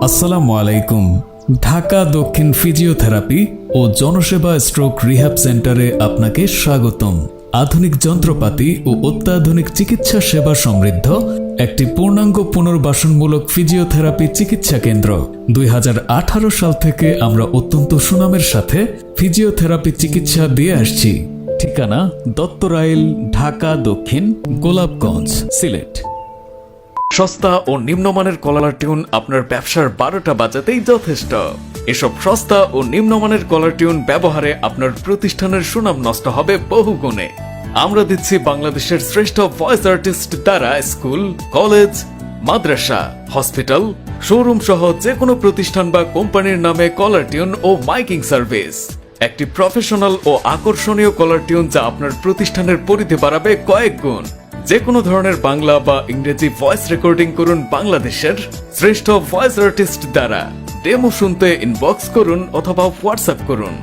আসসালামু আলাইকুম। ঢাকা দক্ষিণ ফিজিওথেরাপি ও জনসেবা স্ট্রোক রিহ্যাব সেন্টারে আপনাকে স্বাগতম। আধুনিক যন্ত্রপাতি ও অত্যাধুনিক চিকিৎসা সেবা সমৃদ্ধ একটি পূর্ণাঙ্গ পুনর্বাসনমূলক ফিজিওথেরাপি চিকিৎসা কেন্দ্র। 2018 সাল থেকে আমরা অত্যন্ত সুনামের সাথে ফিজিওথেরাপি চিকিৎসা দিয়ে আসছি। ঠিকানা দত্তরাইল, ঢাকা দক্ষিণ, গোলাপগঞ্জ, সিলেট। সস্তা ও নিম্নমানের কলার টিউন আপনার ব্যবসার 12টা বাজাতেই যথেষ্ট। এসব সস্তা ও নিম্নমানের কলার টিউন ব্যবহারে আপনার প্রতিষ্ঠানের সুনাম নষ্ট হবে বহু গুণে। আমরা দিচ্ছি বাংলাদেশের শ্রেষ্ঠ ভয়েস আর্টিস্ট দ্বারা স্কুল, কলেজ, মাদ্রাসা, হসপিটাল, শোরুম সহ যে কোনো প্রতিষ্ঠান বা কোম্পানির নামে কলার টিউন ও মাইকিং সার্ভিস। একটি প্রফেশনাল ও আকর্ষণীয় কলার টিউন যা আপনার প্রতিষ্ঠানের পরিধি বাড়াবে কয়েক গুণ। যে কোনো ধরনের বাংলা বা ইংরেজি ভয়েস রেকর্ডিং করুন বাংলাদেশের শ্রেষ্ঠ ভয়েস আর্টিস্ট দ্বারা। ডেমো শুনতে ইনবক্স করুন অথবা হোয়াটসঅ্যাপ করুন।